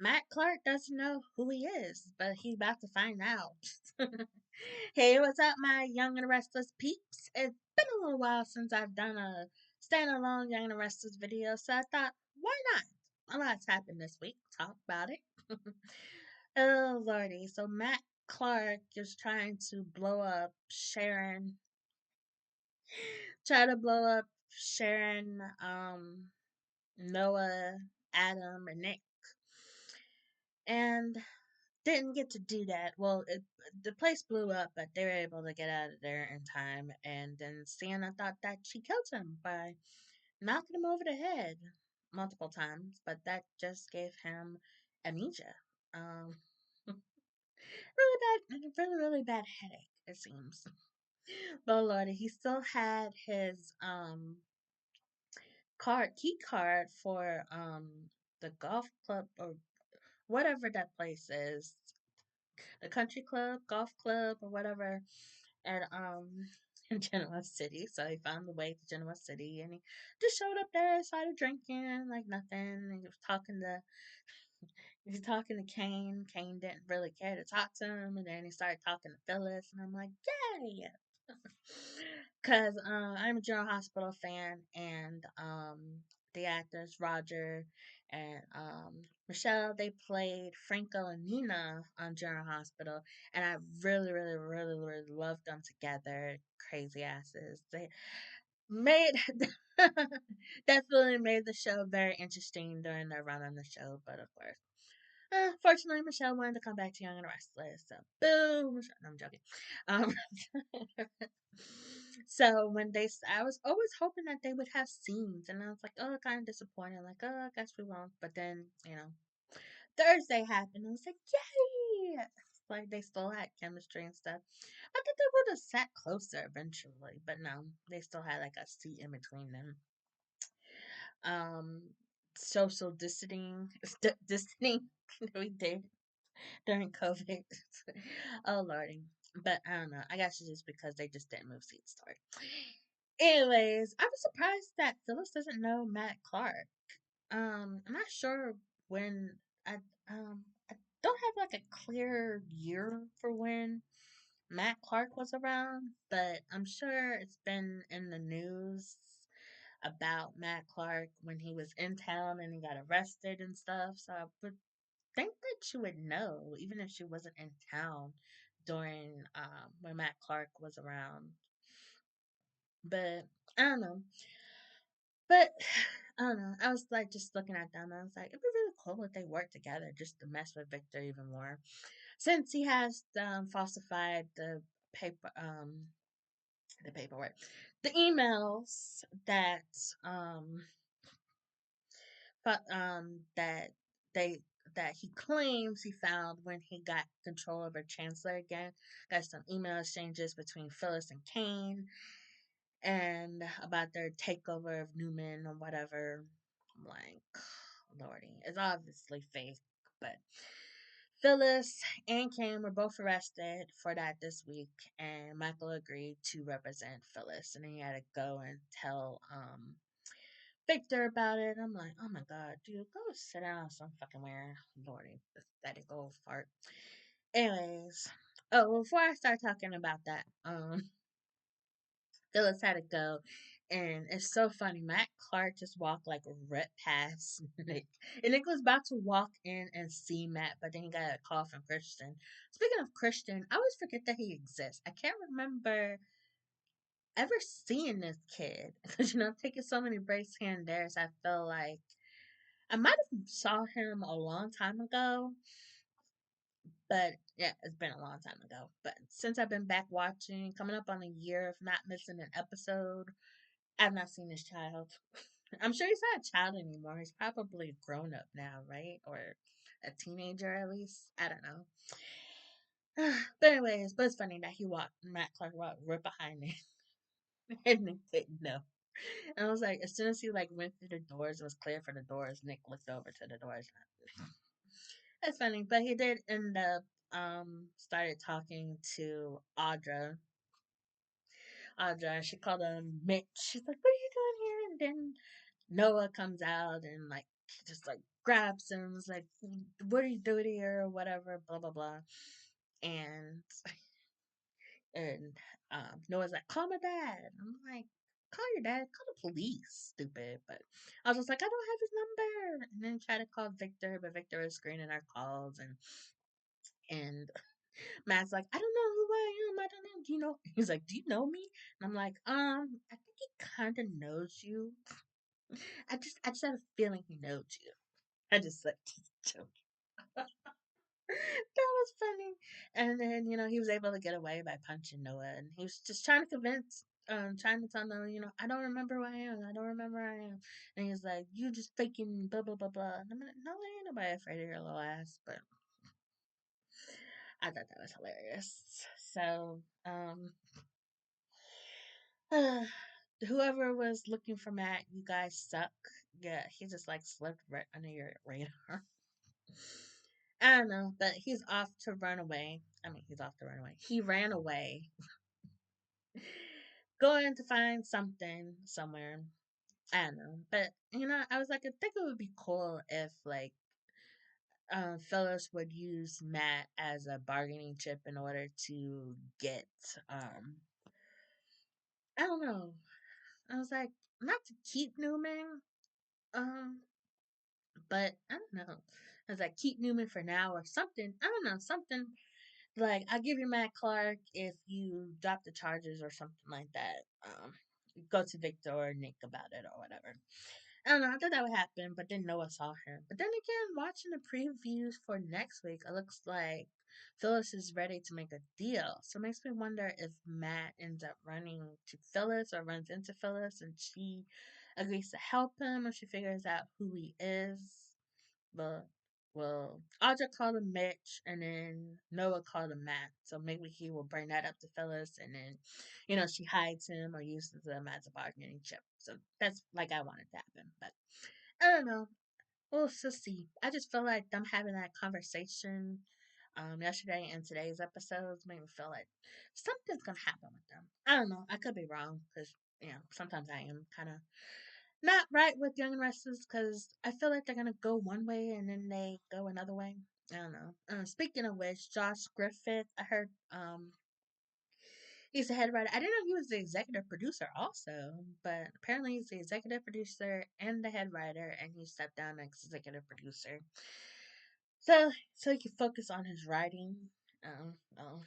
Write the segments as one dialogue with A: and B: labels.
A: Matt Clark doesn't know who he is, but he's about to find out. Hey, what's up, my young and restless peeps? It's been a little while since I've done a standalone young and restless video, so I thought, why not? A lot's happened this week. Talk about it. Oh, lordy. So, Matt Clark is trying to blow up Sharon, try to blow up Sharon, Noah, Adam, and Nick. And didn't get to do that. Well, the place blew up, but they were able to get out of there in time. And then Sienna thought that she killed him by knocking him over the head multiple times, but that just gave him amnesia. Um, really bad, really bad headache. It seems. But Lord, he still had his key card for the golf club or whatever that place is, the country club, golf club, or whatever, and in Genoa City. So he found the way to Genoa City, and he just showed up there, started drinking like nothing. And he was talking to Kane. Kane didn't really care to talk to him, and then he started talking to Phyllis, and I'm like, yay! Cause I'm a General Hospital fan, and the actors Roger and Michelle, they played Franco and Nina on General Hospital, and I really loved them together. Crazy asses. They made definitely made the show very interesting during their run on the show, but of course. Fortunately, Michelle wanted to come back to Young and Restless, so boom. No, I'm joking. Um, so when I was always hoping that they would have scenes, and I was like, oh, kind of disappointed. Like, oh, I guess we won't. But then, Thursday happened. I was like, yay! Like they still had chemistry and stuff. I thought they would have sat closer eventually, but no, they still had like a seat in between them. Um, social distancing we did during COVID. Oh lordy. But I don't know. I guess it's just because they just didn't move seats. Sorry. Anyways, I was surprised that Phyllis doesn't know Matt Clark. I'm not sure when I I don't have like a clear year for when Matt Clark was around, but I'm sure it's been in the news about Matt Clark when he was in town and he got arrested and stuff. So I would think that she would know, even if she wasn't in town during when Matt Clark was around. But I don't know. But I don't know. I was like just looking at them. I was like, it'd be really cool if they worked together just to mess with Victor even more, since he has falsified paper, the paperwork, the emails that they that he claims he found when he got control over Chancellor again. Got some email exchanges between Phyllis and Kane, and about their takeover of Newman or whatever. I'm like, lordy, it's obviously fake, but Phyllis and Kane were both arrested for that this week, and Michael agreed to represent Phyllis, and then he had to go and tell Victor about it. I'm like, oh my god, dude, go sit down some fucking where, lordy, pathetic old fart. Anyways, oh, well, before I start talking about that, Phyllis had to go. And it's so funny. Matt Clark just walked like right past Nick. And Nick was about to walk in and see Matt, but then he got a call from Christian. Speaking of Christian, I always forget that he exists. I can't remember ever seeing this kid. Because, taking so many breaks here and there, so I feel like I might have saw him a long time ago. But yeah, it's been a long time ago. But since I've been back watching, coming up on a year of not missing an episode, I've not seen this child. I'm sure he's not a child anymore. He's probably grown up now, right? Or a teenager at least. I don't know. But anyways, but it's funny that Matt Clark walked right behind me, and Nick didn't know. And I was like, as soon as he like went through the doors, it was clear for the doors. Nick looked over to the doors. That's funny, but he did end up started talking to Audra. She called him Mitch. She's like, "What are you doing here?" And then Noah comes out and like he just like grabs him, was like, "What are you doing here?" or whatever, blah blah blah. And and Noah's like, "Call my dad." I'm like, "Call your dad, call the police, stupid." But I was just like, "I don't have his number." And then try to call Victor, but Victor was screening our calls, and Matt's like, "I don't know who I am. I don't know. Do you know?" He's like, "Do you know me?" And I'm like, I think he kind of knows you. I just have a feeling he knows you. I just like joke. That was funny. And then, he was able to get away by punching Noah. And he was just trying to tell Noah, "I don't remember who I am. I don't remember who I am." And he's like, "You just faking blah, blah, blah, blah." And I'm like, "No, ain't nobody afraid of your little ass." But I thought that was hilarious. So, whoever was looking for Matt, you guys suck. Yeah, he just like slipped right under your radar. I don't know, but he's off to run away. I mean, he's off to run away. He ran away, going to find something somewhere. I don't know, but I was like, I think it would be cool if like Phyllis would use Matt as a bargaining chip in order to get I don't know. I was like, not to keep Newman, um, but I don't know. I was like, keep Newman for now or something. I don't know, something like I'll give you Matt Clark if you drop the charges or something like that. Go to Victor or Nick about it or whatever. I don't know. I thought that would happen, but then Noah saw him. But then again, watching the previews for next week, it looks like Phyllis is ready to make a deal. So it makes me wonder if Matt ends up running to Phyllis or runs into Phyllis and she agrees to help him or she figures out who he is. But well, Audra called him Mitch, and then Noah called him Matt. So maybe he will bring that up to Phyllis, and then, she hides him or uses him as a bargaining chip. So that's like I wanted to happen, but I don't know. We'll just see. I just feel like them having that conversation, yesterday and today's episodes made me feel like something's gonna happen with them. I don't know. I could be wrong because sometimes I am kind of not right with Young and Restless because I feel like they're gonna go one way and then they go another way. I don't know. Speaking of which, Josh Griffith, I heard he's the head writer. I didn't know he was the executive producer also, but apparently he's the executive producer and the head writer, and he stepped down as executive producer. So he can focus on his writing. Well,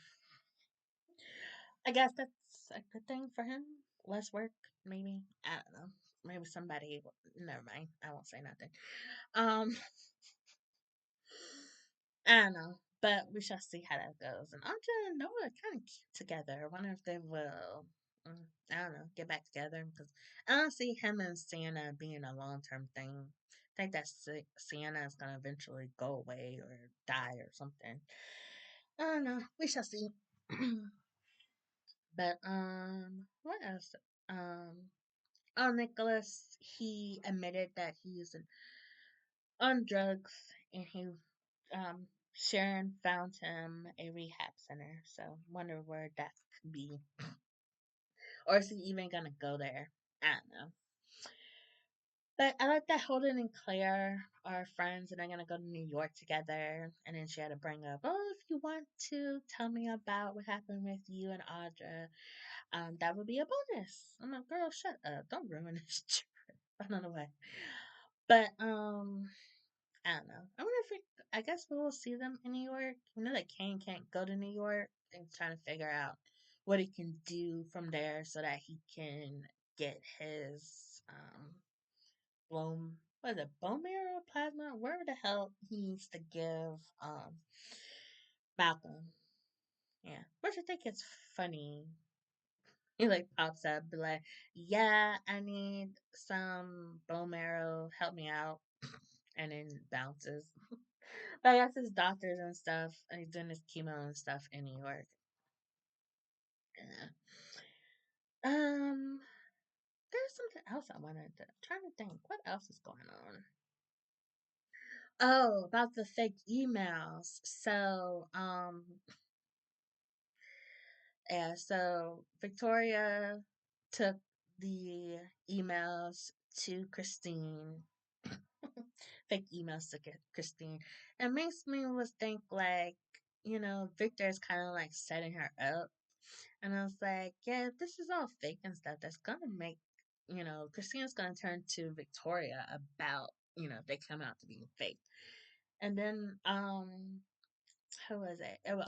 A: I guess that's a good thing for him. Less work, maybe. I don't know. Maybe somebody. Never mind. I won't say nothing. Um, I don't know, but we shall see how that goes. And Audra and Noah are kind of cute together. I wonder if they will. I don't know, get back together because I don't see him and Sienna being a long term thing. I think that Sienna is gonna eventually go away or die or something. I don't know. We shall see. But what else? Um, oh, Nicholas, he admitted that he's on drugs, and um Sharon found him a rehab center. So wonder where that could be, or is he even gonna go there? I don't know. But I like that Holden and Claire are friends and they're gonna go to New York together. And then she had to bring up, "Oh, if you want to tell me about what happened with you and Audra, that would be a bonus." I'm like, "Girl, shut up! Don't ruin this trip." I don't know why, but I don't know. I wonder if I guess we will see them in New York. You know that Kane can't go to New York and trying to figure out what he can do from there so that he can get his bone what is it, bone marrow, plasma, wherever the hell he needs to give Malcolm. Yeah. Which I think is funny. He like pops up, be like, "Yeah, I need some bone marrow, help me out," and then bounces. But I guess his doctors and stuff, and he's doing his chemo and stuff in New York. Yeah. Um, there's something else I wanted to. I'm trying to think. What else is going on? Oh, about the fake emails. So Victoria took the emails to Christine fake emails to Christine. It makes me was think like, Victor is kind of like setting her up. And I was like, yeah, if this is all fake and stuff, that's gonna make, Christina's gonna turn to Victoria about, they come out to be fake. And then, who was it? It was,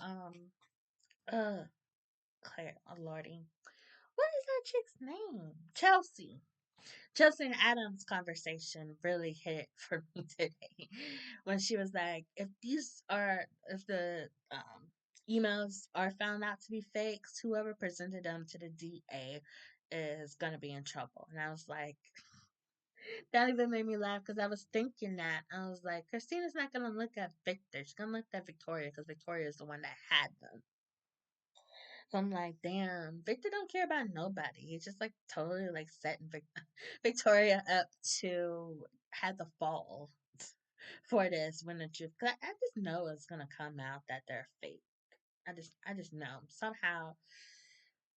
A: Claire, oh lordy. What is that chick's name? Chelsea. Chelsea and Adam's conversation really hit for me today when she was like, if the emails are found out to be fakes, whoever presented them to the DA is going to be in trouble. And I was like, that even made me laugh because I was thinking that. I was like, Christina's not going to look at Victor. She's going to look at Victoria because Victoria is the one that had them. So I'm like, damn, Victor don't care about nobody. He's just like totally like setting Victoria up to have the fall for this when the truth. Cause I just know it's gonna come out that they're fake. I just know somehow,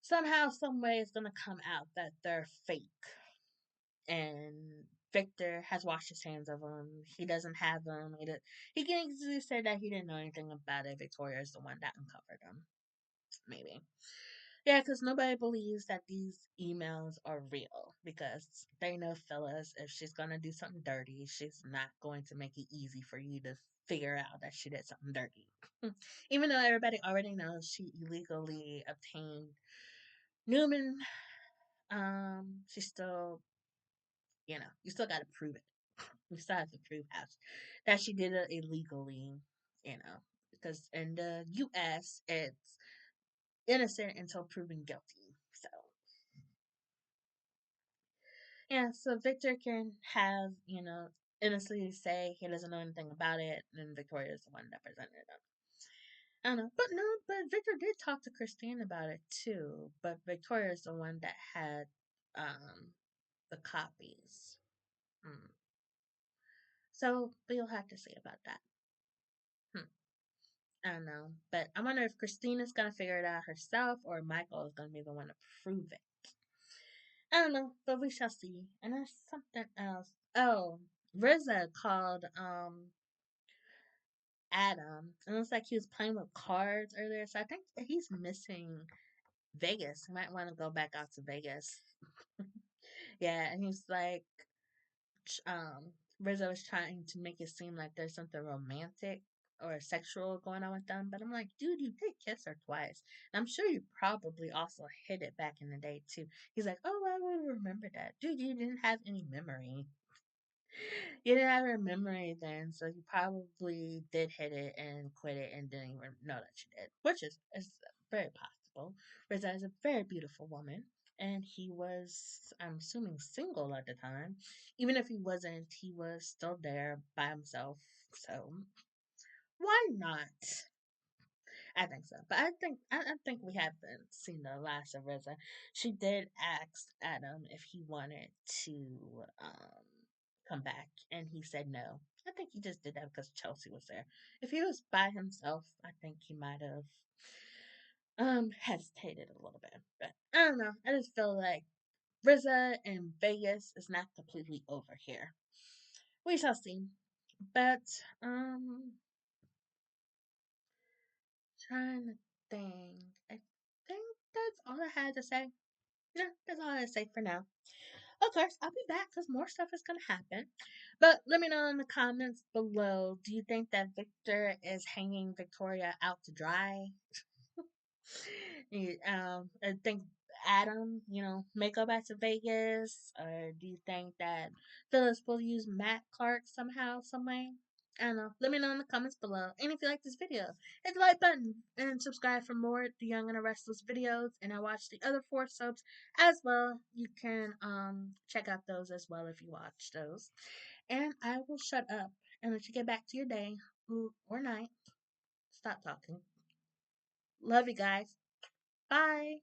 A: some way it's gonna come out that they're fake. And Victor has washed his hands of them. He doesn't have them. He can easily say that he didn't know anything about it. Victoria is the one that uncovered them. Maybe. Yeah, because nobody believes that these emails are real because they know Phyllis, if she's going to do something dirty, she's not going to make it easy for you to figure out that she did something dirty. Even though everybody already knows she illegally obtained Newman, she still, you still got to prove it. You still have to prove that she did it illegally, because in the U.S., it's innocent until proven guilty. So, yeah, so Victor can have, innocently say he doesn't know anything about it, and Victoria's the one that presented him. I don't know, but no, but Victor did talk to Christine about it too, but Victoria's the one that had the copies. Mm. So we'll have to see about that. Hmm. I don't know, but I wonder if Christina's gonna figure it out herself or Michael is gonna be the one to prove it. I don't know, but we shall see. And there's something else. Oh, Riza called Adam, and it looks like he was playing with cards earlier. So I think that he's missing Vegas. He might want to go back out to Vegas. Yeah, and he's like, um, Rizzo was trying to make it seem like there's something romantic or sexual going on with them, but I'm like, dude, you did kiss her twice. And I'm sure you probably also hit it back in the day too. He's like, oh, I would remember that, dude. You didn't have any memory. You didn't have a memory then, so you probably did hit it and quit it and didn't even know that you did, which is very possible. Riza is a very beautiful woman, and he was, I'm assuming, single at the time. Even if he wasn't, he was still there by himself. So why not? I think so, but I think we haven't seen the last of Riza. She did ask Adam if he wanted to come back, and he said no. I think he just did that because Chelsea was there. If he was by himself, I think he might have hesitated a little bit. But I don't know. I just feel like Riza and Vegas is not completely over here. We shall see. But trying to think. I think that's all I had to say. Yeah, that's all I had to say for now. Of course, I'll be back because more stuff is going to happen. But let me know in the comments below. Do you think that Victor is hanging Victoria out to dry? I think Adam, may go back to Vegas, or do you think that Phyllis will use Matt Clark somehow, some way? I don't know. Let me know in the comments below. And if you like this video, hit the like button and subscribe for more The Young and the Restless videos. And I watch the other 4 subs as well. You can check out those as well if you watch those. And I will shut up and let you get back to your day or night. Stop talking. Love you guys. Bye.